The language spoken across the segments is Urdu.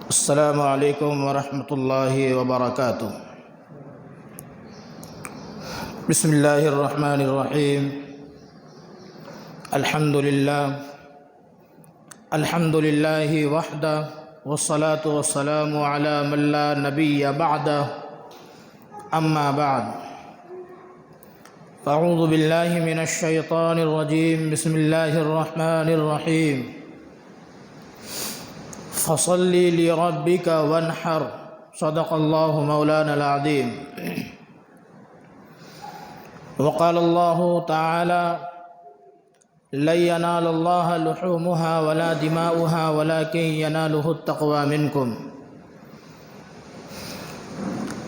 السلام علیکم ورحمۃ اللہ وبرکاتہ۔ بسم اللہ الرحمن الرحیم۔ الحمد للہ وحدہ والصلاة والسلام علی من لا نبی بعدہ، اما بعد فاعوذ باللہ من الشیطان الرجیم۔ بسم اللہ الرحمن الرحیم۔ فصل لربک وانحر، صدق اللہ مولانا العظیم۔ وقال اللہ تعالی: لن ينال اللہ لحومها ولا دماؤها ولكن يناله التقوى منكم۔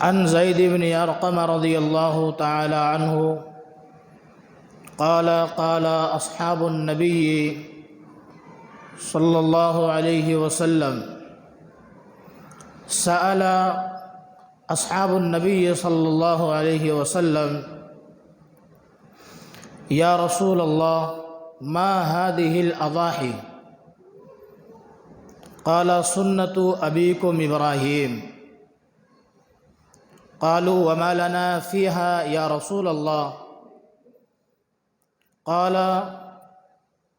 عن زید بن ارقم رضی اللہ تعالی عنہ قال قال اصحاب النبی صلی اللہ علیہ وسلم: سأل اصحاب النبی صلی اللہ علیہ وسلم: یا رسول اللہ ما هذه الأضاحی؟ قال سنة أبيكم إبراهيم۔ قالوا وما لنا فيها يا رسول الله؟ قال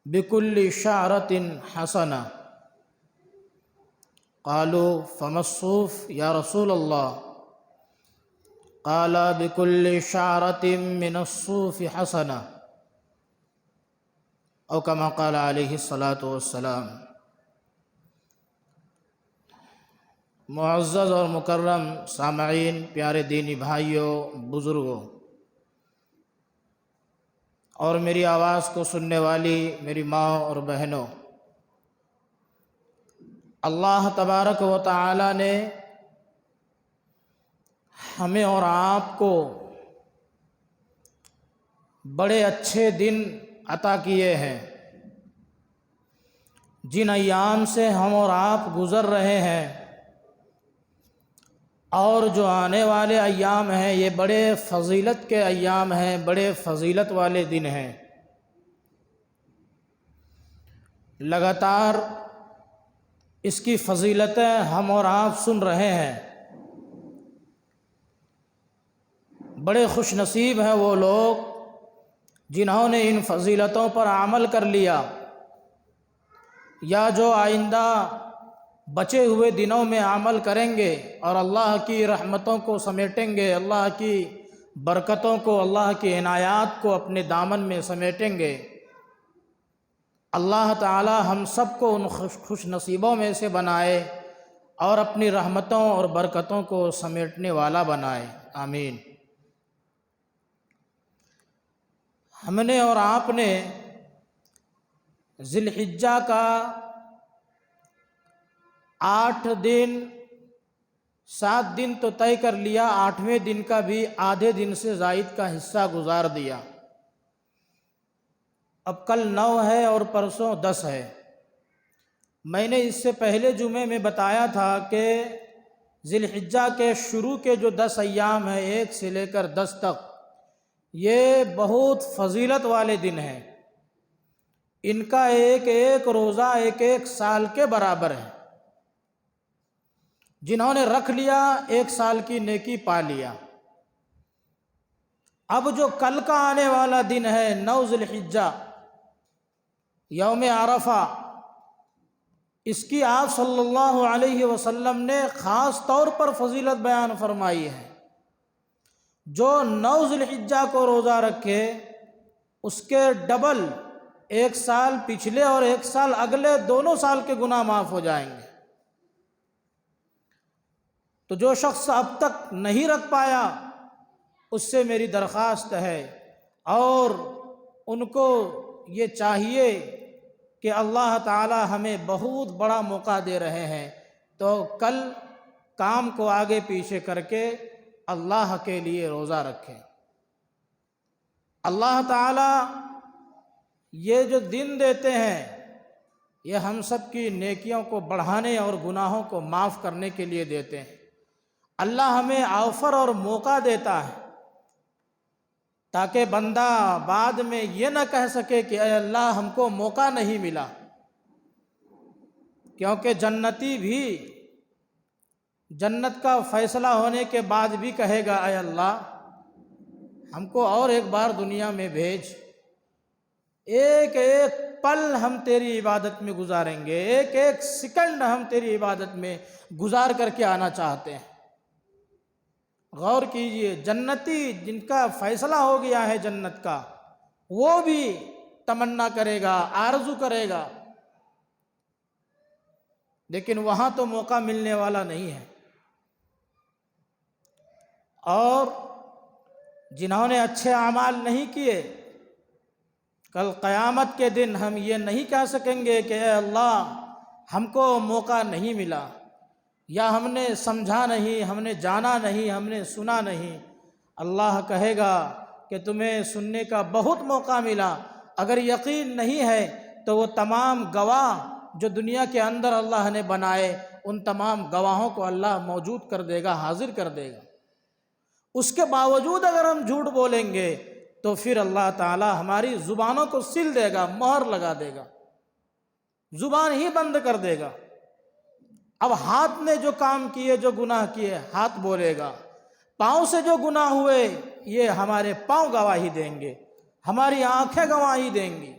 بكل شعرة حسنة۔ قالوا فما الصوف يا رسول الله؟ قال بكل شعرة من الصوف حسنة، او كما قال علیہ الصلاۃ والسلام۔ معزز اور مکرم سامعین، پیارے دینی بھائیوں، بزرگوں اور میری آواز کو سننے والی میری ماں اور بہنوں، اللہ تبارک و تعالی نے ہمیں اور آپ کو بڑے اچھے دن عطا کیے ہیں۔ جن ایام سے ہم اور آپ گزر رہے ہیں اور جو آنے والے ایام ہیں، یہ بڑے فضیلت کے ایام ہیں، بڑے فضیلت والے دن ہیں۔ لگاتار اس کی فضیلتیں ہم اور آپ سن رہے ہیں۔ بڑے خوش نصیب ہیں وہ لوگ جنہوں نے ان فضیلتوں پر عمل کر لیا، یا جو آئندہ بچے ہوئے دنوں میں عمل کریں گے اور اللہ کی رحمتوں کو سمیٹیں گے، اللہ کی برکتوں کو، اللہ کی عنایات کو اپنے دامن میں سمیٹیں گے۔ اللہ تعالی ہم سب کو ان خوش نصیبوں میں سے بنائے اور اپنی رحمتوں اور برکتوں کو سمیٹنے والا بنائے، آمین۔ ہم نے اور آپ نے ذی الحجہ کا 8 دن 7 دن تو طے کر لیا، 8ویں دن کا بھی آدھے دن سے زائد کا حصہ گزار دیا۔ اب کل 9 ہے اور پرسوں 10 ہے۔ میں نے اس سے پہلے جمعے میں بتایا تھا کہ ذی الحجہ کے شروع کے جو 10 ایام ہیں، 1 سے لے کر 10 تک، یہ بہت فضیلت والے دن ہیں۔ ان کا ایک ایک روزہ ایک ایک سال کے برابر ہے۔ جنہوں نے رکھ لیا 1 سال کی نیکی پا لیا۔ اب جو کل کا آنے والا دن ہے 9 ذی الحجہ، یوم عرفہ، اس کی آپ صلی اللہ علیہ وسلم نے خاص طور پر فضیلت بیان فرمائی ہے۔ جو 9 ذی الحجہ کو روزہ رکھے اس کے ڈبل 1 سال پچھلے اور 1 سال اگلے دونوں سال کے گناہ معاف ہو جائیں گے۔ تو جو شخص اب تک نہیں رکھ پایا اس سے میری درخواست ہے، اور ان کو یہ چاہیے کہ اللہ تعالی ہمیں بہت بڑا موقع دے رہے ہیں، تو کل کام کو آگے پیچھے کر کے اللہ کے لیے روزہ رکھیں۔ اللہ تعالی یہ جو دن دیتے ہیں، یہ ہم سب کی نیکیوں کو بڑھانے اور گناہوں کو معاف کرنے کے لیے دیتے ہیں۔ اللہ ہمیں آفر اور موقع دیتا ہے تاکہ بندہ بعد میں یہ نہ کہہ سکے کہ اے اللہ ہم کو موقع نہیں ملا، کیونکہ جنتی بھی جنت کا فیصلہ ہونے کے بعد بھی کہے گا اے اللہ ہم کو اور ایک بار دنیا میں بھیج، ایک ایک پل ہم تیری عبادت میں گزاریں گے، ایک ایک سیکنڈ ہم تیری عبادت میں گزار کر کے آنا چاہتے ہیں۔ غور کیجئے، جنتی جن کا فیصلہ ہو گیا ہے جنت کا، وہ بھی تمنا کرے گا، آرزو کرے گا، لیکن وہاں تو موقع ملنے والا نہیں ہے۔ اور جنہوں نے اچھے اعمال نہیں کیے، کل قیامت کے دن ہم یہ نہیں کہہ سکیں گے کہ اے اللہ ہم کو موقع نہیں ملا، یا ہم نے سمجھا نہیں، ہم نے جانا نہیں، ہم نے سنا نہیں۔ اللہ کہے گا کہ تمہیں سننے کا بہت موقع ملا، اگر یقین نہیں ہے تو وہ تمام گواہ جو دنیا کے اندر اللہ نے بنائے ان تمام گواہوں کو اللہ موجود کر دے گا، حاضر کر دے گا۔ اس کے باوجود اگر ہم جھوٹ بولیں گے تو پھر اللہ تعالی ہماری زبانوں کو سل دے گا، مہر لگا دے گا، زبان ہی بند کر دے گا۔ اب ہاتھ نے جو کام کیے، جو گناہ کیے، ہاتھ بولے گا، پاؤں سے جو گناہ ہوئے یہ ہمارے پاؤں گواہی دیں گے، ہماری آنکھیں گواہی دیں گی،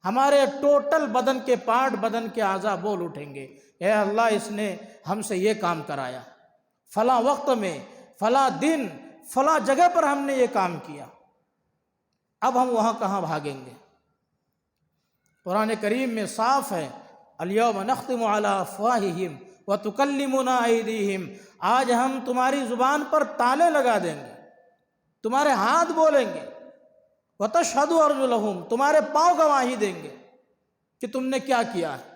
ہمارے ٹوٹل بدن کے پارٹ، بدن کے اعضاء بول اٹھیں گے، اے اللہ اس نے ہم سے یہ کام کرایا، فلاں وقت میں، فلاں دن، فلاں جگہ پر ہم نے یہ کام کیا۔ اب ہم وہاں کہاں بھاگیں گے؟ قرآن کریم میں صاف ہے، الیوم نختم علی افواہہم وتکلمنا ایدیہم، آج ہم تمہاری زبان پر تالے لگا دیں گے، تمہارے ہاتھ بولیں گے، وتشہد ارجلہم، تمہارے پاؤں گواہی دیں گے کہ تم نے کیا کیا ہے۔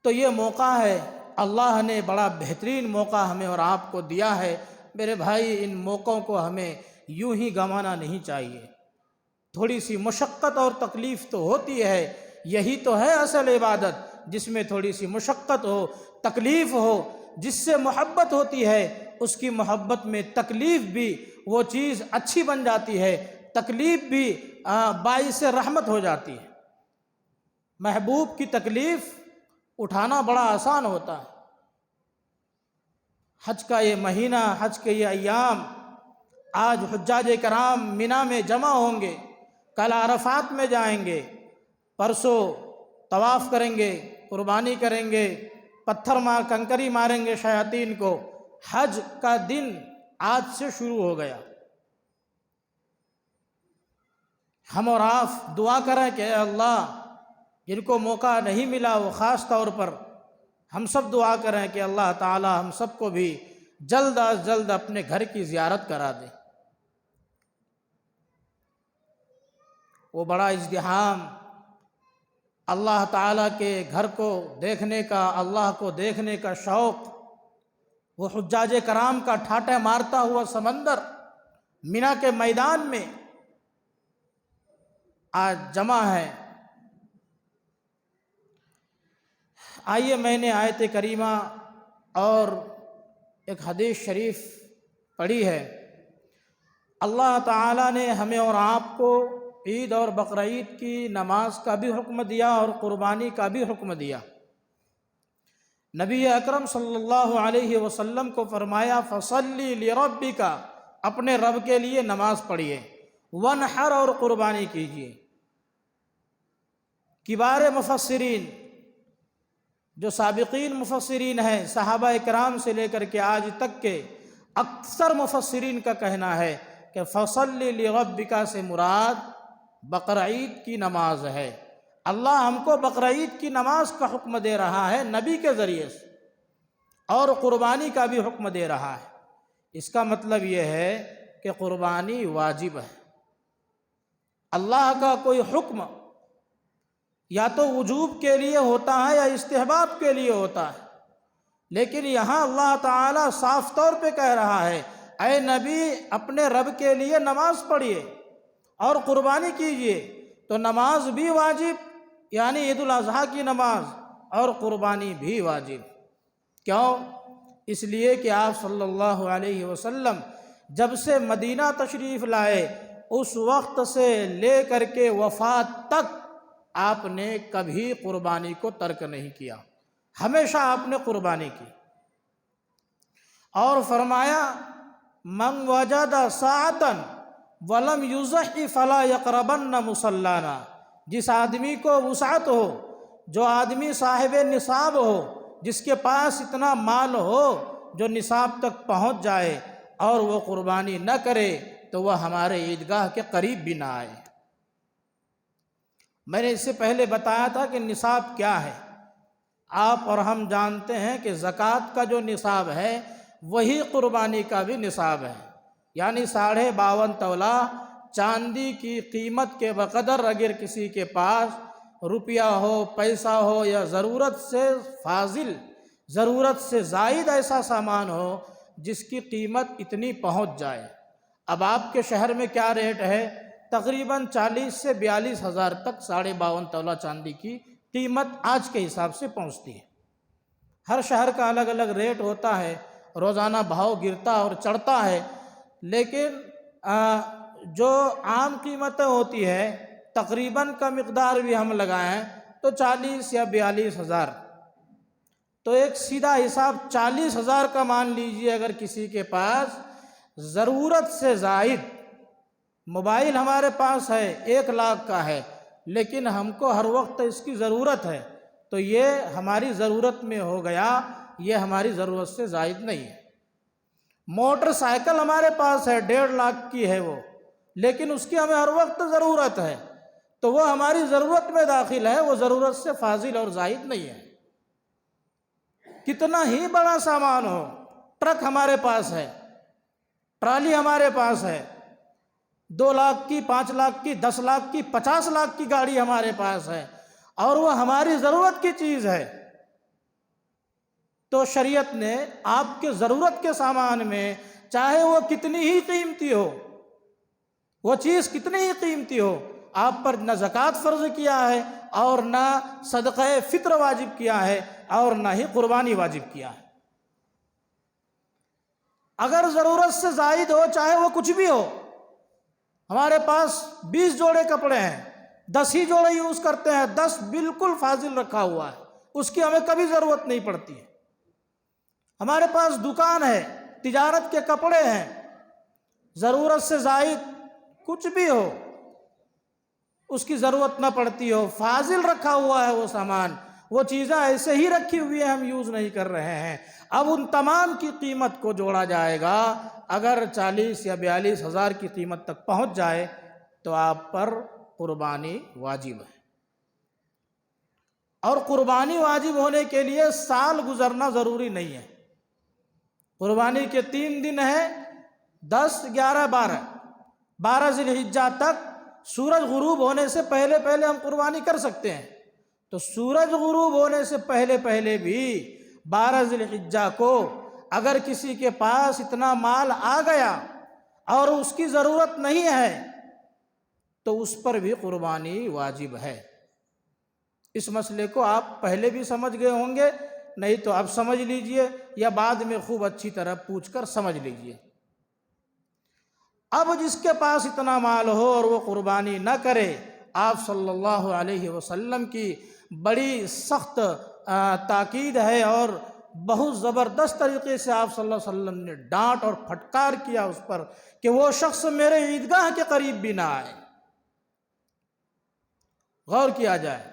تو یہ موقع ہے، اللہ نے بڑا بہترین موقع ہمیں اور آپ کو دیا ہے۔ میرے بھائی، ان موقعوں کو ہمیں یوں ہی گنوانا نہیں چاہیے۔ تھوڑی سی مشقت اور تکلیف تو ہوتی ہے، یہی تو ہے اصل عبادت، جس میں تھوڑی سی مشقت ہو، تکلیف ہو۔ جس سے محبت ہوتی ہے اس کی محبت میں تکلیف بھی وہ چیز اچھی بن جاتی ہے، تکلیف بھی باعث رحمت ہو جاتی ہے۔ محبوب کی تکلیف اٹھانا بڑا آسان ہوتا ہے۔ حج کا یہ مہینہ، حج کے یہ ایام، آج حجاج کرام مینا میں جمع ہوں گے، کل عرفات میں جائیں گے، پرسوں طواف کریں گے، قربانی کریں گے، پتھر کنکری ماریں گے شیاطین کو۔ حج کا دن آج سے شروع ہو گیا۔ ہم اور آپ دعا کریں کہ اے اللہ جن کو موقع نہیں ملا، وہ خاص طور پر ہم سب دعا کریں کہ اللہ تعالی ہم سب کو بھی جلد از جلد اپنے گھر کی زیارت کرا دے۔ وہ بڑا ازدحام، اللہ تعالیٰ کے گھر کو دیکھنے کا، اللہ کو دیکھنے کا شوق، وہ حجاج کرام کا ٹھاٹے مارتا ہوا سمندر مینا کے میدان میں آج جمع ہے۔ آئیے، میں نے آیت کریمہ اور ایک حدیث شریف پڑھی ہے۔ اللہ تعالیٰ نے ہمیں اور آپ کو عید اور بقرعید کی نماز کا بھی حکم دیا اور قربانی کا بھی حکم دیا۔ نبی اکرم صلی اللہ علیہ وسلم کو فرمایا فصلی لربک، اپنے رب کے لیے نماز پڑھیے، ونحر، اور قربانی کیجیے۔ کبار مفسرین، جو سابقین مفسرین ہیں، صحابہ کرام سے لے کر کے آج تک کے اکثر مفسرین کا کہنا ہے کہ فصلی لربک سے مراد بقرعید کی نماز ہے۔ اللہ ہم کو بقرعید کی نماز کا حکم دے رہا ہے نبی کے ذریعے سے، اور قربانی کا بھی حکم دے رہا ہے۔ اس کا مطلب یہ ہے کہ قربانی واجب ہے۔ اللہ کا کوئی حکم یا تو وجوب کے لیے ہوتا ہے یا استحباب کے لیے ہوتا ہے، لیکن یہاں اللہ تعالیٰ صاف طور پہ کہہ رہا ہے اے نبی اپنے رب کے لیے نماز پڑھیے اور قربانی کیجیے۔ تو نماز بھی واجب، یعنی عید الاضحیٰ کی نماز، اور قربانی بھی واجب۔ کیوں؟ اس لیے کہ آپ صلی اللہ علیہ وسلم جب سے مدینہ تشریف لائے اس وقت سے لے کر کے وفات تک آپ نے کبھی قربانی کو ترک نہیں کیا۔ ہمیشہ آپ نے قربانی کی۔ اور فرمایا من وجد ساعتاً ولم یضحِ فلا یقربن مصلانا، جس آدمی کو وسعت ہو، جو آدمی صاحب نصاب ہو، جس کے پاس اتنا مال ہو جو نصاب تک پہنچ جائے اور وہ قربانی نہ کرے تو وہ ہمارے عیدگاہ کے قریب بھی نہ آئے۔ میں نے اس سے پہلے بتایا تھا کہ نصاب کیا ہے۔ آپ اور ہم جانتے ہیں کہ زکوٰۃ کا جو نصاب ہے وہی قربانی کا بھی نصاب ہے، یعنی 52.5 تولہ چاندی کی قیمت کے بقدر اگر کسی کے پاس روپیہ ہو، پیسہ ہو، یا ضرورت سے فاضل، ضرورت سے زائد ایسا سامان ہو جس کی قیمت اتنی پہنچ جائے۔ اب آپ کے شہر میں کیا ریٹ ہے؟ تقریباً 40 سے 42 ہزار تک 52.5 تولہ چاندی کی قیمت آج کے حساب سے پہنچتی ہے۔ ہر شہر کا الگ الگ ریٹ ہوتا ہے، روزانہ بھاؤ گرتا اور چڑھتا ہے، لیکن جو عام قیمتیں ہوتی ہے تقریباً کا مقدار بھی ہم لگائیں تو 40 یا 42 ہزار، تو ایک سیدھا حساب 40 ہزار کا مان لیجئے۔ اگر کسی کے پاس ضرورت سے زائد موبائل ہمارے پاس ہے 1 لاکھ کا ہے، لیکن ہم کو ہر وقت اس کی ضرورت ہے، تو یہ ہماری ضرورت میں ہو گیا، یہ ہماری ضرورت سے زائد نہیں ہے۔ موٹر سائیکل ہمارے پاس ہے 1.5 لاکھ کی ہے وہ، لیکن اس کی ہمیں ہر وقت ضرورت ہے، تو وہ ہماری ضرورت میں داخل ہے، وہ ضرورت سے فاضل اور زائد نہیں ہے۔ کتنا ہی بڑا سامان ہو، ٹرک ہمارے پاس ہے، ٹرالی ہمارے پاس ہے، 2 لاکھ کی، 5 لاکھ کی، 10 لاکھ کی، 50 لاکھ کی گاڑی ہمارے پاس ہے، اور وہ ہماری ضرورت کی چیز ہے، تو شریعت نے آپ کے ضرورت کے سامان میں چاہے وہ کتنی ہی قیمتی ہو، وہ چیز کتنی ہی قیمتی ہو، آپ پر نہ زکوٰۃ فرض کیا ہے اور نہ صدقہ فطر واجب کیا ہے اور نہ ہی قربانی واجب کیا ہے۔ اگر ضرورت سے زائد ہو، چاہے وہ کچھ بھی ہو، ہمارے پاس 20 جوڑے کپڑے ہیں، 10 ہی جوڑے یوز کرتے ہیں، 10 بالکل فاضل رکھا ہوا ہے، اس کی ہمیں کبھی ضرورت نہیں پڑتی ہے۔ ہمارے پاس دکان ہے، تجارت کے کپڑے ہیں، ضرورت سے زائد کچھ بھی ہو، اس کی ضرورت نہ پڑتی ہو، فاضل رکھا ہوا ہے وہ سامان، وہ چیزیں ایسے ہی رکھی ہوئی ہیں، ہم یوز نہیں کر رہے ہیں، اب ان تمام کی قیمت کو جوڑا جائے گا، اگر 40 یا 42 ہزار کی قیمت تک پہنچ جائے تو آپ پر قربانی واجب ہے۔ اور قربانی واجب ہونے کے لیے سال گزرنا ضروری نہیں ہے۔ قربانی کے 3 دن ہیں، 10، 11، 12 ذی الحجہ تک سورج غروب ہونے سے پہلے ہم قربانی کر سکتے ہیں، تو سورج غروب ہونے سے پہلے بھی 12 ذی الحجہ کو اگر کسی کے پاس اتنا مال آ گیا اور اس کی ضرورت نہیں ہے تو اس پر بھی قربانی واجب ہے۔ اس مسئلے کو آپ پہلے بھی سمجھ گئے ہوں گے، نہیں تو اب سمجھ لیجئے یا بعد میں خوب اچھی طرح پوچھ کر سمجھ لیجئے۔ اب جس کے پاس اتنا مال ہو اور وہ قربانی نہ کرے، آپ صلی اللہ علیہ وسلم کی بڑی سخت تاکید ہے اور بہت زبردست طریقے سے آپ صلی اللہ علیہ وسلم نے ڈانٹ اور پھٹکار کیا اس پر کہ وہ شخص میرے عیدگاہ کے قریب بھی نہ آئے۔ غور کیا جائے،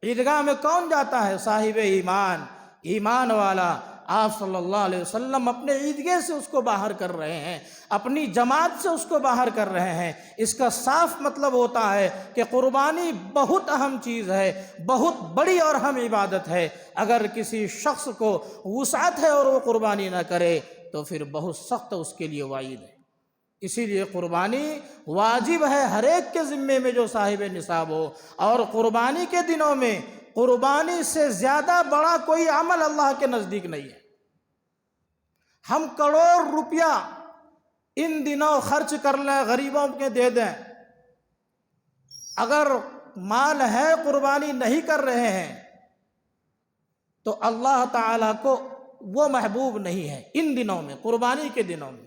عیدگاہ میں کون جاتا ہے؟ صاحب ایمان، ایمان والا۔ آپ صلی اللہ علیہ وسلم اپنے عیدگاہ سے اس کو باہر کر رہے ہیں، اپنی جماعت سے اس کو باہر کر رہے ہیں۔ اس کا صاف مطلب ہوتا ہے کہ قربانی بہت اہم چیز ہے، بہت بڑی اور اہم عبادت ہے۔ اگر کسی شخص کو وسعت ہے اور وہ قربانی نہ کرے تو پھر بہت سخت اس کے لیے وعید ہے۔ اسی لیے قربانی واجب ہے ہر ایک کے ذمے میں جو صاحب نصاب ہو، اور قربانی کے دنوں میں قربانی سے زیادہ بڑا کوئی عمل اللہ کے نزدیک نہیں ہے۔ ہم کروڑ روپیہ ان دنوں خرچ کر لیں، غریبوں کے دے دیں، اگر مال ہے قربانی نہیں کر رہے ہیں تو اللہ تعالیٰ کو وہ محبوب نہیں ہے۔ ان دنوں میں، قربانی کے دنوں میں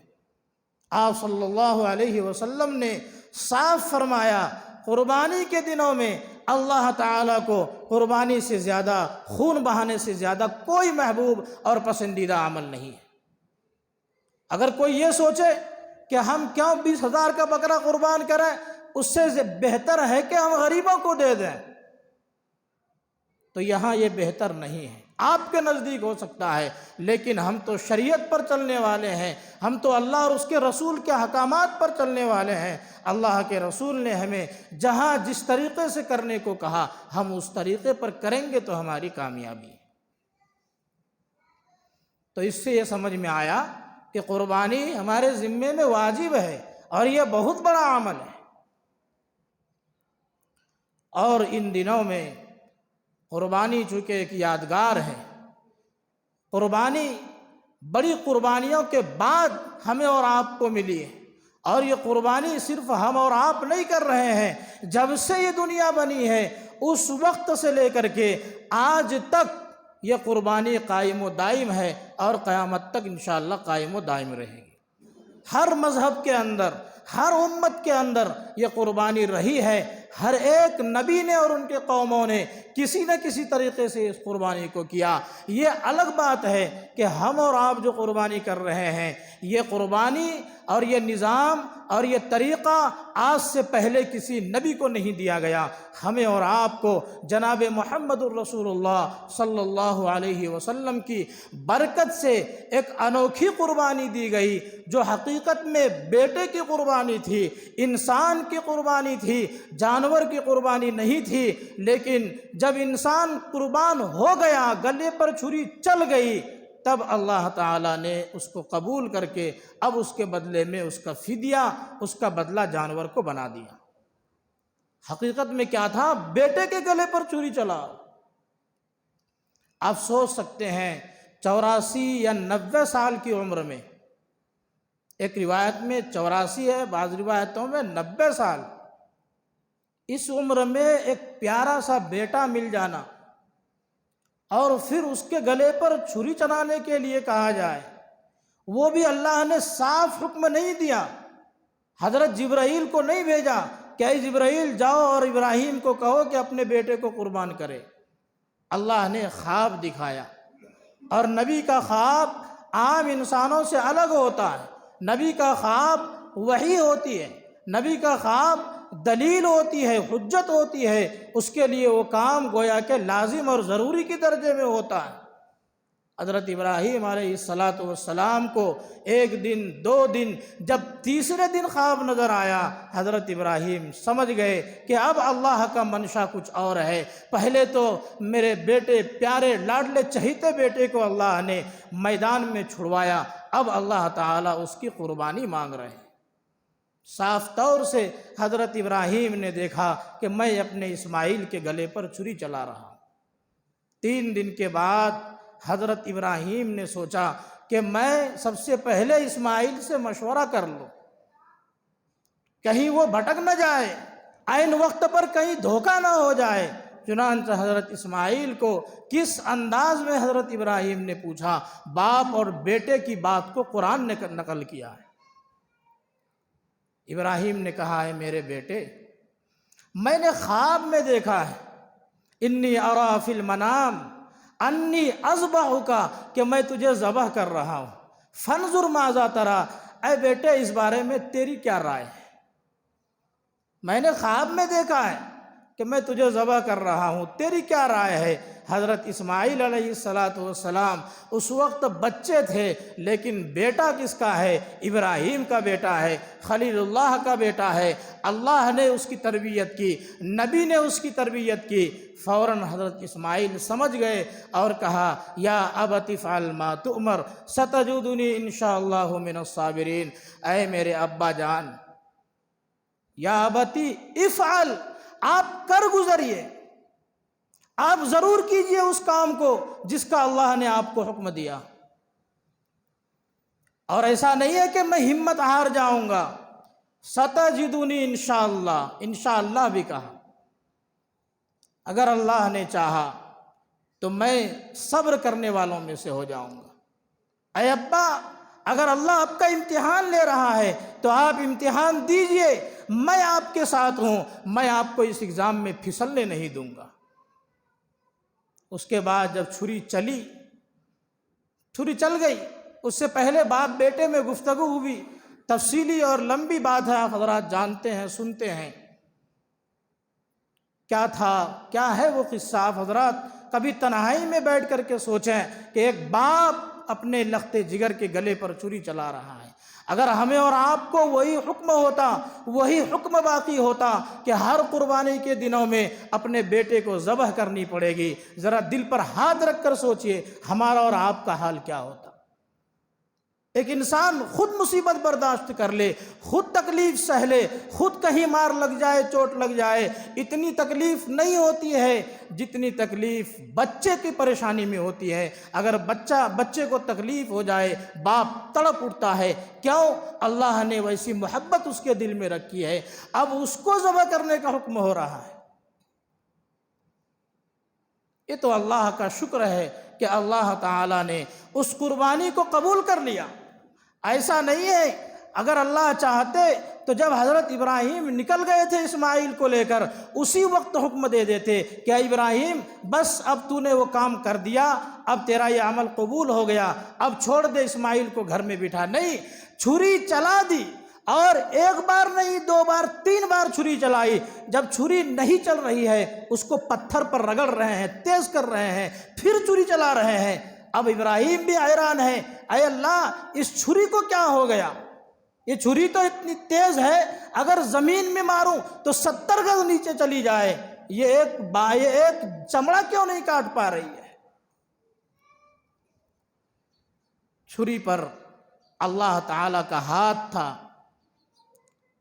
آپ صلی اللہ علیہ وسلم نے صاف فرمایا، قربانی کے دنوں میں اللہ تعالیٰ کو قربانی سے زیادہ، خون بہانے سے زیادہ کوئی محبوب اور پسندیدہ عمل نہیں ہے۔ اگر کوئی یہ سوچے کہ ہم کیوں 20,000 کا بکرا قربان کریں، اس سے بہتر ہے کہ ہم غریبوں کو دے دیں، تو یہاں یہ بہتر نہیں ہے۔ آپ کے نزدیک ہو سکتا ہے، لیکن ہم تو شریعت پر چلنے والے ہیں، ہم تو اللہ اور اس کے رسول کے احکامات پر چلنے والے ہیں۔ اللہ کے رسول نے ہمیں جہاں جس طریقے سے کرنے کو کہا، ہم اس طریقے پر کریں گے تو ہماری کامیابی ہے۔ تو اس سے یہ سمجھ میں آیا کہ قربانی ہمارے ذمے میں واجب ہے اور یہ بہت بڑا عمل ہے۔ اور ان دنوں میں قربانی چونکہ ایک یادگار ہے، قربانی بڑی قربانیوں کے بعد ہمیں اور آپ کو ملی ہے، اور یہ قربانی صرف ہم اور آپ نہیں کر رہے ہیں، جب سے یہ دنیا بنی ہے اس وقت سے لے کر کے آج تک یہ قربانی قائم و دائم ہے، اور قیامت تک انشاءاللہ قائم و دائم رہے گی۔ ہر مذہب کے اندر، ہر امت کے اندر یہ قربانی رہی ہے، ہر ایک نبی نے اور ان کے قوموں نے کسی نہ کسی طریقے سے اس قربانی کو کیا۔ یہ الگ بات ہے کہ ہم اور آپ جو قربانی کر رہے ہیں، یہ قربانی اور یہ نظام اور یہ طریقہ آج سے پہلے کسی نبی کو نہیں دیا گیا، ہمیں اور آپ کو جناب محمد الرسول اللہ صلی اللہ علیہ وسلم کی برکت سے ایک انوکھی قربانی دی گئی، جو حقیقت میں بیٹے کی قربانی تھی، انسان کی قربانی تھی، جانور کی قربانی نہیں تھی۔ لیکن جب انسان قربان ہو گیا، گلے پر چھری چل گئی، تب اللہ تعالیٰ نے اس کو قبول کر کے اب اس کے بدلے میں اس کا فدیہ، اس کا بدلہ جانور کو بنا دیا۔ حقیقت میں کیا تھا؟ بیٹے کے گلے پر چھری چلا۔ آپ سوچ سکتے ہیں 84 یا 90 سال کی عمر میں، ایک روایت میں 84 ہے، بعض روایتوں میں 90 سال، اس عمر میں ایک پیارا سا بیٹا مل جانا اور پھر اس کے گلے پر چھری چلانے کے لیے کہا جائے، وہ بھی اللہ نے صاف حکم نہیں دیا، حضرت جبرائیل کو نہیں بھیجا کہ اے جبرائیل جاؤ اور ابراہیم کو کہو کہ اپنے بیٹے کو قربان کرے۔ اللہ نے خواب دکھایا، اور نبی کا خواب عام انسانوں سے الگ ہوتا ہے۔ نبی کا خواب وحی ہوتی ہے، نبی کا خواب دلیل ہوتی ہے، حجت ہوتی ہے، اس کے لیے وہ کام گویا کہ لازم اور ضروری کی درجے میں ہوتا ہے۔ حضرت ابراہیم علیہ السلام کو ایک دن، 2 دن، جب تیسرے دن خواب نظر آیا، حضرت ابراہیم سمجھ گئے کہ اب اللہ کا منشا کچھ اور ہے۔ پہلے تو میرے بیٹے، پیارے لاڈلے چہیتے بیٹے کو اللہ نے میدان میں چھڑوایا، اب اللہ تعالیٰ اس کی قربانی مانگ رہے ہیں۔ صاف طور سے حضرت ابراہیم نے دیکھا کہ میں اپنے اسماعیل کے گلے پر چھری چلا رہا ہوں۔ 3 دن کے بعد حضرت ابراہیم نے سوچا کہ میں سب سے پہلے اسماعیل سے مشورہ کر لوں، کہیں وہ بھٹک نہ جائے، عین وقت پر کہیں دھوکہ نہ ہو جائے۔ چنانچہ حضرت اسماعیل کو کس انداز میں حضرت ابراہیم نے پوچھا، باپ اور بیٹے کی بات کو قرآن نے نقل کیا ہے۔ ابراہیم نے کہا، ہے میرے بیٹے، میں نے خواب میں دیکھا ہے، انی ارا فی المنام انی اذبحک، کہ میں تجھے ذبح کر رہا ہوں، فانظر ماذا تری، اے بیٹے اس بارے میں تیری کیا رائے ہے؟ میں نے خواب میں دیکھا ہے کہ میں تجھے ذبح کر رہا ہوں، تیری کیا رائے ہے؟ حضرت اسماعیل علیہ السلام اس وقت بچے تھے، لیکن بیٹا کس کا ہے؟ ابراہیم کا بیٹا ہے، خلیل اللہ کا بیٹا ہے۔ اللہ نے اس کی تربیت کی، نبی نے اس کی تربیت کی۔ فوراً حضرت اسماعیل سمجھ گئے اور کہا، یا ابت افعل ما تؤمر ستجدنی انشاءاللہ من الصابرین، اے میرے ابا جان، یا ابتی افعل، آپ کر گزریے، آپ ضرور کیجئے اس کام کو جس کا اللہ نے آپ کو حکم دیا، اور ایسا نہیں ہے کہ میں ہمت ہار جاؤں گا۔ ستجدنی انشاءاللہ، انشاءاللہ بھی کہا، اگر اللہ نے چاہا تو میں صبر کرنے والوں میں سے ہو جاؤں گا۔ اے ابا، اگر اللہ آپ کا امتحان لے رہا ہے تو آپ امتحان دیجئے، میں آپ کے ساتھ ہوں، میں آپ کو اس ایگزام میں پھسلنے نہیں دوں گا۔ اس کے بعد جب چھری چل گئی، اس سے پہلے باپ بیٹے میں گفتگو ہوئی، تفصیلی اور لمبی بات ہے، آپ حضرات جانتے ہیں، سنتے ہیں۔ کیا تھا، کیا ہے وہ قصہ، آپ حضرات کبھی تنہائی میں بیٹھ کر کے سوچیں کہ ایک باپ اپنے لخت جگر کے گلے پر چھری چلا رہا ہے۔ اگر ہمیں اور آپ کو وہی حکم ہوتا، وہی حکم باقی ہوتا کہ ہر قربانی کے دنوں میں اپنے بیٹے کو ذبح کرنی پڑے گی، ذرا دل پر ہاتھ رکھ کر سوچئے ہمارا اور آپ کا حال کیا ہوتا۔ ایک انسان خود مصیبت برداشت کر لے، خود تکلیف سہ لے، خود کہیں مار لگ جائے، چوٹ لگ جائے، اتنی تکلیف نہیں ہوتی ہے جتنی تکلیف بچے کی پریشانی میں ہوتی ہے۔ اگر بچے کو تکلیف ہو جائے، باپ تڑپ اٹھتا ہے، کیوں؟ اللہ نے ویسی محبت اس کے دل میں رکھی ہے، اب اس کو ذبح کرنے کا حکم ہو رہا ہے۔ یہ تو اللہ کا شکر ہے کہ اللہ تعالیٰ نے اس قربانی کو قبول کر لیا۔ ایسا نہیں ہے، اگر اللہ چاہتے تو جب حضرت ابراہیم نکل گئے تھے اسماعیل کو لے کر، اسی وقت حکم دے دیتے کہ ابراہیم بس اب تو نے وہ کام کر دیا، اب تیرا یہ عمل قبول ہو گیا، اب چھوڑ دے اسماعیل کو گھر میں بٹھا۔ نہیں، چھری چلا دی، اور ایک بار نہیں، 2 بار 3 بار چھری چلائی۔ جب چھری نہیں چل رہی ہے، اس کو پتھر پر رگڑ رہے ہیں، تیز کر رہے ہیں، پھر چھری چلا رہے ہیں۔ اب ابراہیم بھی حیران ہے، اے اللہ اس چھری کو کیا ہو گیا؟ یہ چھری تو اتنی تیز ہے، اگر زمین میں ماروں تو 70 گز نیچے چلی جائے، یہ ایک چمڑا کیوں نہیں کاٹ پا رہی ہے؟ چھری پر اللہ تعالیٰ کا ہاتھ تھا۔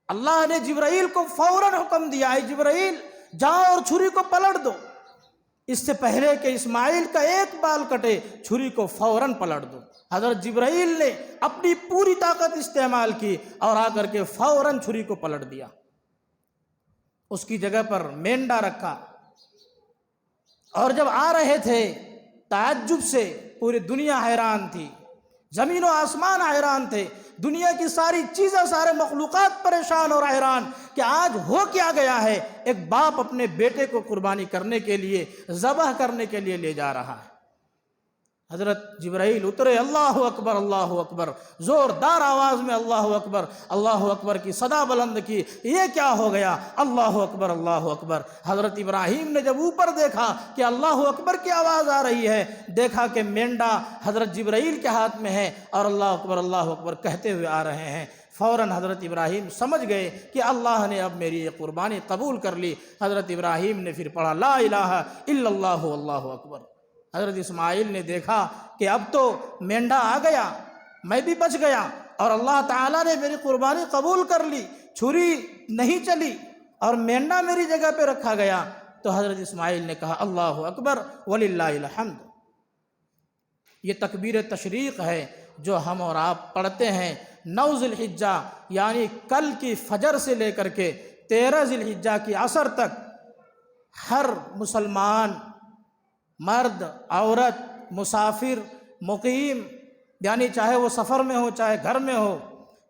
اللہ نے جبرائیل کو فوراً حکم دیا، اے جبرائیل جاؤ اور چھری کو پلٹ دو۔ اس سے پہلے کہ اسماعیل کا ایک بال کٹے، چھری کو فوراً پلٹ دو۔ حضرت جبرائیل نے اپنی پوری طاقت استعمال کی اور آ کر کے فوراً چھری کو پلٹ دیا۔ اس کی جگہ پر مینڈا رکھا، اور جب آ رہے تھے تعجب سے پوری دنیا حیران تھی، زمین و آسمان حیران تھے، دنیا کی ساری چیزیں، سارے مخلوقات پریشان اور حیران کہ آج ہو کیا گیا ہے۔ ایک باپ اپنے بیٹے کو قربانی کرنے کے لیے، ذبح کرنے کے لیے لے جا رہا ہے۔ حضرت جبرائیل اترے، اللہ اکبر اللہ اکبر، زوردار آواز میں اللہ اکبر کی صدا بلند کی۔ یہ کیا ہو گیا؟ اللہ اکبر اللہ اکبر۔ حضرت ابراہیم نے جب اوپر دیکھا کہ اللہ اکبر کی آواز آ رہی ہے، دیکھا کہ مینڈا حضرت جبرائیل کے ہاتھ میں ہے اور اللہ اکبر کہتے ہوئے آ رہے ہیں۔ فوراً حضرت ابراہیم سمجھ گئے کہ اللہ نے اب میری یہ قربانی قبول کر لی۔ حضرت ابراہیم نے پھر پڑھا لا الہ الا اللہ اللہ اکبر۔ حضرت اسماعیل نے دیکھا کہ اب تو مینڈا آ گیا، میں بھی بچ گیا، اور اللہ تعالیٰ نے میری قربانی قبول کر لی، چھری نہیں چلی اور مینڈا میری جگہ پہ رکھا گیا۔ تو حضرت اسماعیل نے کہا اللہ اکبر وللہ الحمد۔ یہ تکبیر تشریق ہے جو ہم اور آپ پڑھتے ہیں 9 ذی الحجہ، یعنی کل کی فجر سے لے کر کے 13 ذی الحجہ کی عصر تک ہر مسلمان، مرد، عورت، مسافر، مقیم، یعنی چاہے وہ سفر میں ہو، چاہے گھر میں ہو،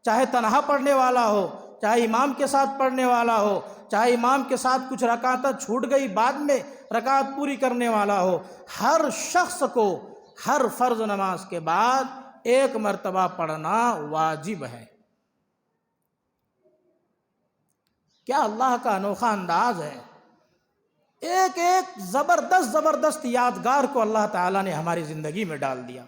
چاہے تنہا پڑھنے والا ہو، چاہے امام کے ساتھ پڑھنے والا ہو، چاہے امام کے ساتھ کچھ رکعتیں چھوٹ گئی بعد میں رکعت پوری کرنے والا ہو، ہر شخص کو ہر فرض نماز کے بعد 1 مرتبہ پڑھنا واجب ہے۔ کیا اللہ کا انوکھا انداز ہے! ایک زبردست یادگار کو اللہ تعالیٰ نے ہماری زندگی میں ڈال دیا۔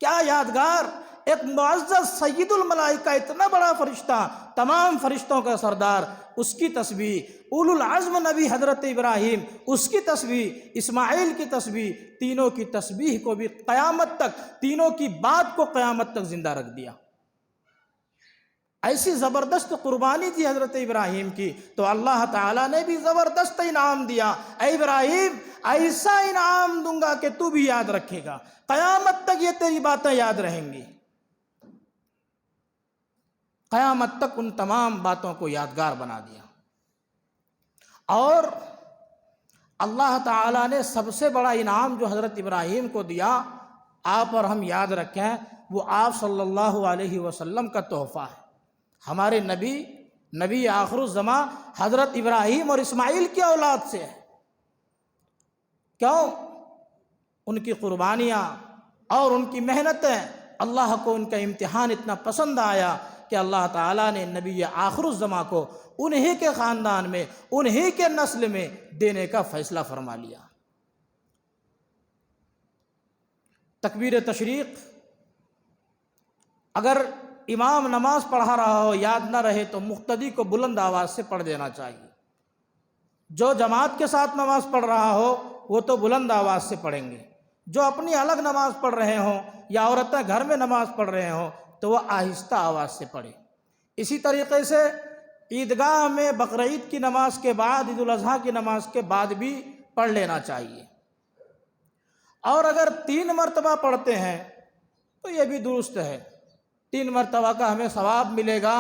کیا یادگار! ایک معزز سید الملائکہ، اتنا بڑا فرشتہ، تمام فرشتوں کا سردار، اس کی تسبیح، اولو العزم نبی حضرت ابراہیم، اس کی تسبیح، اسماعیل کی تسبیح، تینوں کی تسبیح کو بھی قیامت تک، تینوں کی بات کو قیامت تک زندہ رکھ دیا۔ ایسی زبردست قربانی تھی حضرت ابراہیم کی، تو اللہ تعالیٰ نے بھی زبردست انعام دیا۔ اے ابراہیم ایسا انعام دوں گا کہ تو بھی یاد رکھے گا، قیامت تک یہ تیری باتیں یاد رہیں گی۔ قیامت تک ان تمام باتوں کو یادگار بنا دیا۔ اور اللہ تعالیٰ نے سب سے بڑا انعام جو حضرت ابراہیم کو دیا آپ اور ہم یاد رکھیں وہ آپ صلی اللہ علیہ وسلم کا تحفہ ہے۔ ہمارے نبی آخر الزماں حضرت ابراہیم اور اسماعیل کی اولاد سے ہے۔ کیوں؟ ان کی قربانیاں اور ان کی محنتیں، اللہ کو ان کا امتحان اتنا پسند آیا کہ اللہ تعالیٰ نے نبی آخر الزماں کو انہی کے خاندان میں، انہی کے نسل میں دینے کا فیصلہ فرما لیا۔ تکبیر تشریق، اگر امام نماز پڑھا رہا ہو یاد نہ رہے تو مقتدی کو بلند آواز سے پڑھ دینا چاہیے۔ جو جماعت کے ساتھ نماز پڑھ رہا ہو وہ تو بلند آواز سے پڑھیں گے، جو اپنی الگ نماز پڑھ رہے ہوں یا عورتیں گھر میں نماز پڑھ رہے ہوں تو وہ آہستہ آواز سے پڑھیں۔ اسی طریقے سے عیدگاہ میں بقرعید کی نماز کے بعد، عید الاضحیٰ کی نماز کے بعد بھی پڑھ لینا چاہیے۔ اور اگر 3 مرتبہ پڑھتے ہیں تو یہ بھی درست ہے، 3 مرتبہ کا ہمیں ثواب ملے گا،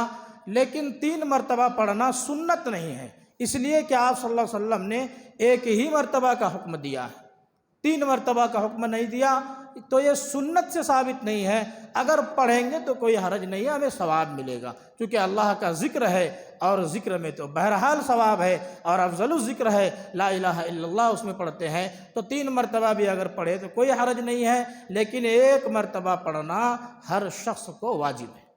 لیکن 3 مرتبہ پڑھنا سنت نہیں ہے، اس لیے کہ آپ صلی اللہ علیہ وسلم نے ایک ہی مرتبہ کا حکم دیا ہے، 3 مرتبہ کا حکم نہیں دیا، تو یہ سنت سے ثابت نہیں ہے۔ اگر پڑھیں گے تو کوئی حرج نہیں ہے، ہمیں ثواب ملے گا، کیونکہ اللہ کا ذکر ہے اور ذکر میں تو بہرحال ثواب ہے، اور افضل الذکر ہے لا الہ الا اللہ، اس میں پڑھتے ہیں تو 3 مرتبہ بھی اگر پڑھے تو کوئی حرج نہیں ہے، لیکن 1 مرتبہ پڑھنا ہر شخص کو واجب ہے۔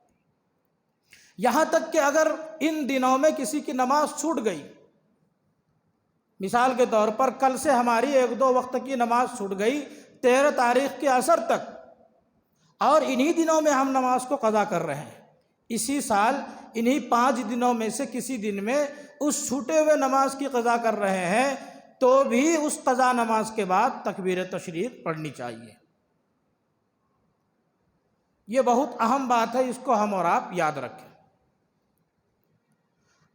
یہاں تک کہ اگر ان دنوں میں کسی کی نماز چھوٹ گئی، مثال کے طور پر کل سے ہماری 1-2 وقت کی نماز چھوٹ گئی 13 تاریخ کے عصر تک، اور انہی دنوں میں ہم نماز کو قضا کر رہے ہیں، اسی سال انہی 5 دنوں میں سے کسی دن میں اس چھوٹے ہوئے نماز کی قضا کر رہے ہیں، تو بھی اس قضا نماز کے بعد تکبیر تشریق پڑھنی چاہیے۔ یہ بہت اہم بات ہے، اس کو ہم اور آپ یاد رکھیں۔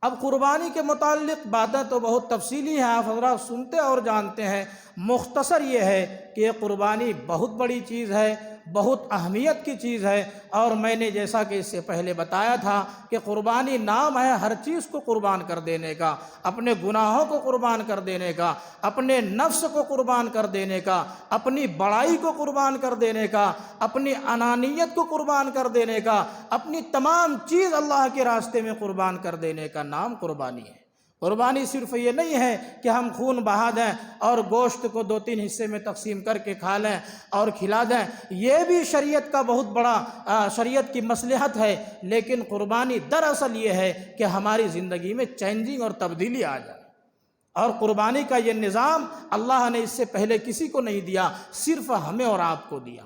اب قربانی کے متعلق باتیں تو بہت تفصیلی ہیں، آپ حضرات سنتے اور جانتے ہیں، مختصر یہ ہے کہ یہ قربانی بہت بڑی چیز ہے، بہت اہمیت کی چیز ہے، اور میں نے جیسا کہ اس سے پہلے بتایا تھا کہ قربانی نام ہے ہر چیز کو قربان کر دینے کا، اپنے گناہوں کو قربان کر دینے کا، اپنے نفس کو قربان کر دینے کا، اپنی بڑائی کو قربان کر دینے کا، اپنی انانیت کو قربان کر دینے کا، اپنی تمام چیز اللہ کے راستے میں قربان کر دینے کا نام قربانی ہے۔ قربانی صرف یہ نہیں ہے کہ ہم خون بہا دیں اور گوشت کو 2-3 حصے میں تقسیم کر کے کھا لیں اور کھلا دیں، یہ بھی شریعت کا بہت بڑا شریعت کی مصلحت ہے، لیکن قربانی دراصل یہ ہے کہ ہماری زندگی میں چینجنگ اور تبدیلی آ جائے۔ اور قربانی کا یہ نظام اللہ نے اس سے پہلے کسی کو نہیں دیا، صرف ہمیں اور آپ کو دیا۔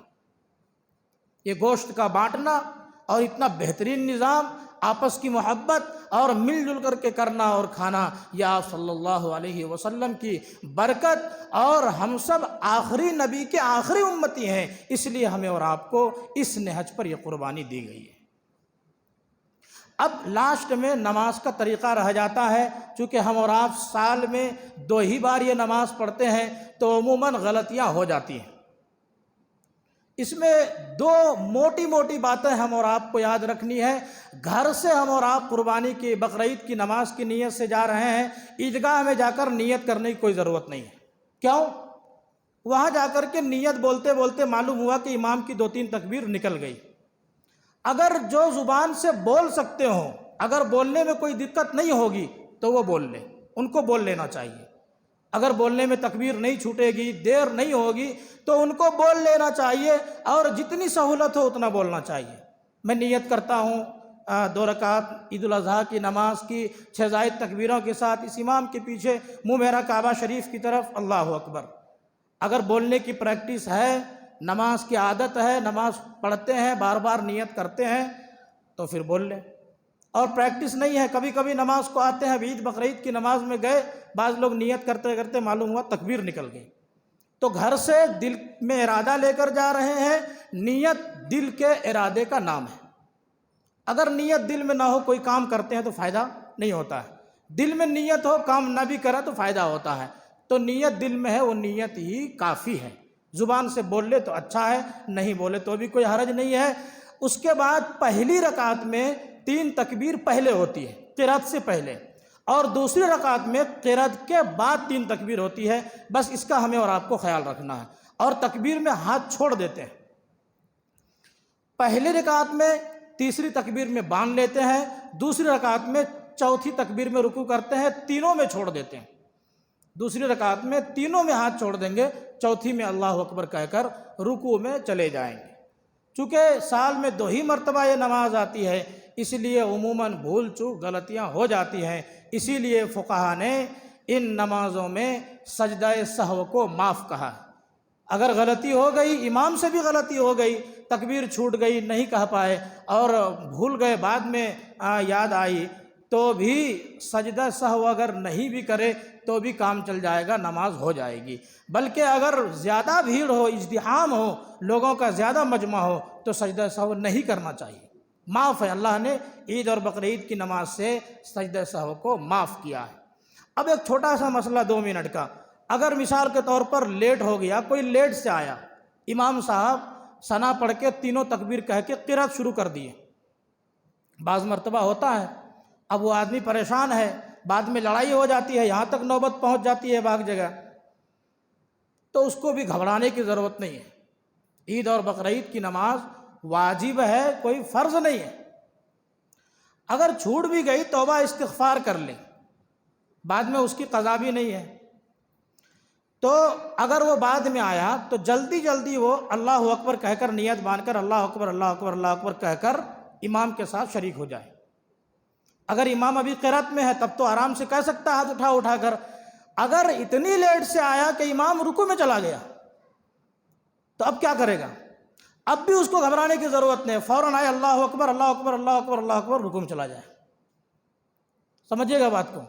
یہ گوشت کا بانٹنا اور اتنا بہترین نظام، آپس کی محبت اور مل جل کر کے کرنا اور کھانا، یہ آپ صلی اللہ علیہ وسلم کی برکت، اور ہم سب آخری نبی کے آخری امتی ہیں، اس لیے ہمیں اور آپ کو اس نہج پر یہ قربانی دی گئی ہے۔ اب لاسٹ میں نماز کا طریقہ رہ جاتا ہے، چونکہ ہم اور آپ سال میں 2 ہی بار یہ نماز پڑھتے ہیں تو عموماً غلطیاں ہو جاتی ہیں۔ اس میں 2 موٹی موٹی باتیں ہم اور آپ کو یاد رکھنی ہے۔ گھر سے ہم اور آپ قربانی کی بقرعید کی نماز کی نیت سے جا رہے ہیں، عیدگاہ میں جا کر نیت کرنے کی کوئی ضرورت نہیں ہے۔ کیوں؟ وہاں جا کر کے نیت بولتے بولتے معلوم ہوا کہ امام کی 2-3 تکبیر نکل گئی۔ اگر جو زبان سے بول سکتے ہوں، اگر بولنے میں کوئی دقت نہیں ہوگی تو وہ بول لیں، ان کو بول لینا چاہیے۔ اگر بولنے میں تکبیر نہیں چھوٹے گی، دیر نہیں ہوگی تو ان کو بول لینا چاہیے، اور جتنی سہولت ہو اتنا بولنا چاہیے۔ میں نیت کرتا ہوں 2 رکعت عید الاضحیٰ کی نماز کی 6 زائد تکبیروں کے ساتھ اس امام کے پیچھے، منہ میرا کعبہ شریف کی طرف، اللہ اکبر۔ اگر بولنے کی پریکٹس ہے، نماز کی عادت ہے، نماز پڑھتے ہیں، بار بار نیت کرتے ہیں تو پھر بول لیں۔ اور پریکٹس نہیں ہے، کبھی کبھی نماز کو آتے ہیں، عید بقرعید کی نماز میں گئے، بعض لوگ نیت کرتے کرتے معلوم ہوا تکبیر نکل گئی، تو گھر سے دل میں ارادہ لے کر جا رہے ہیں۔ نیت دل کے ارادے کا نام ہے۔ اگر نیت دل میں نہ ہو، کوئی کام کرتے ہیں تو فائدہ نہیں ہوتا ہے۔ دل میں نیت ہو، کام نہ بھی کرے تو فائدہ ہوتا ہے۔ تو نیت دل میں ہے، وہ نیت ہی کافی ہے۔ زبان سے بول لے تو اچھا ہے، نہیں بولے تو بھی کوئی حرج نہیں ہے۔ اس کے بعد پہلی رکعت میں 3 تکبیر پہلے ہوتی ہے، قرأت سے پہلے، اور دوسری رکعت میں قرأت کے بعد 3 تکبیر ہوتی ہے۔ بس اس کا ہمیں اور آپ کو خیال رکھنا ہے، اور تکبیر میں ہاتھ چھوڑ دیتے ہیں۔ پہلی رکعت میں تیسری تکبیر میں باندھ لیتے ہیں، دوسری رکعت میں چوتھی تکبیر میں رکوع کرتے ہیں، تینوں میں چھوڑ دیتے ہیں۔ دوسری رکعت میں تینوں میں ہاتھ چھوڑ دیں گے، چوتھی میں اللہ اکبر کہہ کر رکوع میں چلے جائیں گے۔ چونکہ سال میں 2 ہی مرتبہ یہ نماز آتی ہے، اس لیے عموماً بھول چوک غلطیاں ہو جاتی ہیں، اسی لیے فقہا نے ان نمازوں میں سجدہ سہو کو معاف کہا ہے۔ اگر غلطی ہو گئی، امام سے بھی غلطی ہو گئی، تکبیر چھوٹ گئی، نہیں کہہ پائے اور بھول گئے، بعد میں یاد آئی، تو بھی سجدہ سہو اگر نہیں بھی کرے تو بھی کام چل جائے گا، نماز ہو جائے گی۔ بلکہ اگر زیادہ بھیڑ ہو، ازدحام ہو، لوگوں کا زیادہ مجمع ہو تو سجدہ سہو نہیں کرنا چاہیے، معاف ہے۔ اللہ نے عید اور بقرعید کی نماز سے سجدہ سہو کو معاف کیا ہے۔ اب ایک چھوٹا سا مسئلہ 2 منٹ کا، اگر مثال کے طور پر لیٹ ہو گیا، کوئی لیٹ سے آیا، امام صاحب ثنا پڑھ کے تینوں تکبیر کہہ کے قرات شروع کر دیے، بعض مرتبہ ہوتا ہے، اب وہ آدمی پریشان ہے، بعد میں لڑائی ہو جاتی ہے، یہاں تک نوبت پہنچ جاتی ہے بعض جگہ، تو اس کو بھی گھبرانے کی ضرورت نہیں ہے۔ عید اور بقرعید کی نماز واجب ہے، کوئی فرض نہیں ہے۔ اگر چھوٹ بھی گئی توبہ استغفار کر لے، بعد میں اس کی قضا بھی نہیں ہے۔ تو اگر وہ بعد میں آیا تو جلدی جلدی وہ اللہ اکبر کہہ کر نیت باندھ کر اللہ اکبر اللہ اکبر اللہ اکبر کہہ کر امام کے ساتھ شریک ہو جائے۔ اگر امام ابھی قرات میں ہے تب تو آرام سے کہہ سکتا ہے ہاتھ اٹھا کر۔ اگر اتنی لیٹ سے آیا کہ امام رکوع میں چلا گیا تو اب کیا کرے گا؟ اب بھی اس کو گھبرانے کی ضرورت نہیں، فوراً آئے اللہ اکبر اللہ اکبر اللہ اکبر اللہ اکبر، رکوع میں چلا جائے۔ سمجھیے گا بات کو۔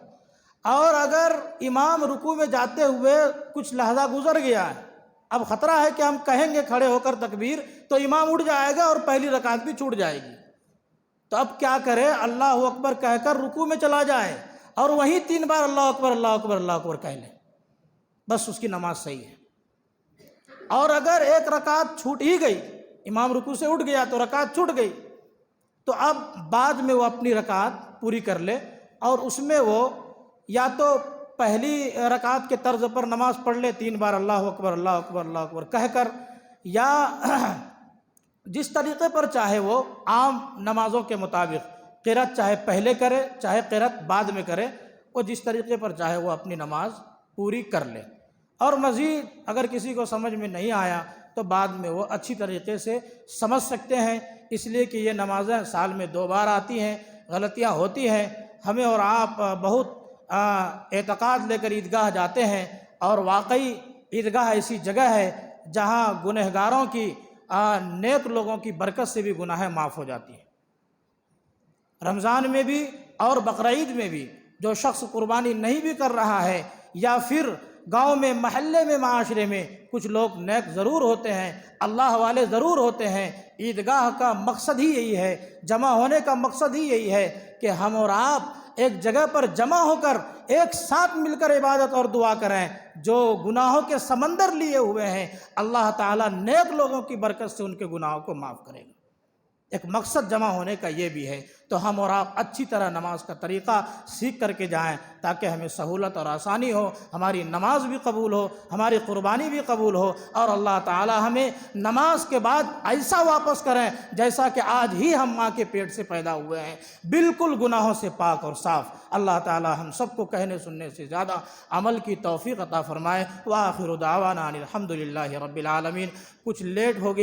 اور اگر امام رکوع میں جاتے ہوئے کچھ لحظہ گزر گیا ہے، اب خطرہ ہے کہ ہم کہیں گے کھڑے ہو کر تکبیر تو امام اٹھ جائے گا اور پہلی رکعت بھی چھوٹ جائے گی، تو اب کیا کرے؟ اللہ اکبر کہہ کر رکوع میں چلا جائے اور وہیں 3 بار اللہ اکبر اللہ اکبر اللہ اکبر کہہ لے، بس اس کی نماز صحیح ہے۔ اور اگر ایک رکعت چھوٹ ہی گئی، امام رکوع سے اٹھ گیا تو رکعت چھوٹ گئی، تو اب بعد میں وہ اپنی رکعت پوری کر لے، اور اس میں وہ یا تو پہلی رکعت کے طرز پر نماز پڑھ لے 3 بار اللہ اکبر اللہ اکبر اللہ اکبر کہہ کر، یا جس طریقے پر چاہے وہ عام نمازوں کے مطابق قرات چاہے پہلے کرے چاہے قرات بعد میں کرے، وہ جس طریقے پر چاہے وہ اپنی نماز پوری کر لے۔ اور مزید اگر کسی کو سمجھ میں نہیں آیا تو بعد میں وہ اچھی طریقے سے سمجھ سکتے ہیں، اس لیے کہ یہ نمازیں سال میں 2 بار آتی ہیں، غلطیاں ہوتی ہیں۔ ہمیں اور آپ بہت اعتقاد لے کر عیدگاہ جاتے ہیں، اور واقعی عیدگاہ ایسی جگہ ہے جہاں گنہگاروں کی نیک لوگوں کی برکت سے بھی گناہیں معاف ہو جاتی ہیں۔ رمضان میں بھی اور بقرعید میں بھی جو شخص قربانی نہیں بھی کر رہا ہے، یا پھر گاؤں میں محلے میں معاشرے میں کچھ لوگ نیک ضرور ہوتے ہیں، اللہ والے ضرور ہوتے ہیں، عیدگاہ کا مقصد ہی یہی ہے، جمع ہونے کا مقصد ہی یہی ہے کہ ہم اور آپ ایک جگہ پر جمع ہو کر ایک ساتھ مل کر عبادت اور دعا کریں۔ جو گناہوں کے سمندر لیے ہوئے ہیں، اللہ تعالیٰ نیک لوگوں کی برکت سے ان کے گناہوں کو معاف کرے گا۔ ایک مقصد جمع ہونے کا یہ بھی ہے، تو ہم اور آپ اچھی طرح نماز کا طریقہ سیکھ کر کے جائیں تاکہ ہمیں سہولت اور آسانی ہو، ہماری نماز بھی قبول ہو، ہماری قربانی بھی قبول ہو، اور اللہ تعالی ہمیں نماز کے بعد ایسا واپس کریں جیسا کہ آج ہی ہم ماں کے پیٹ سے پیدا ہوئے ہیں، بالکل گناہوں سے پاک اور صاف۔ اللہ تعالی ہم سب کو کہنے سننے سے زیادہ عمل کی توفیق عطا فرمائے۔ وآخر دعوانا ان الحمد للہ رب العالمین۔ کچھ لیٹ ہو گئی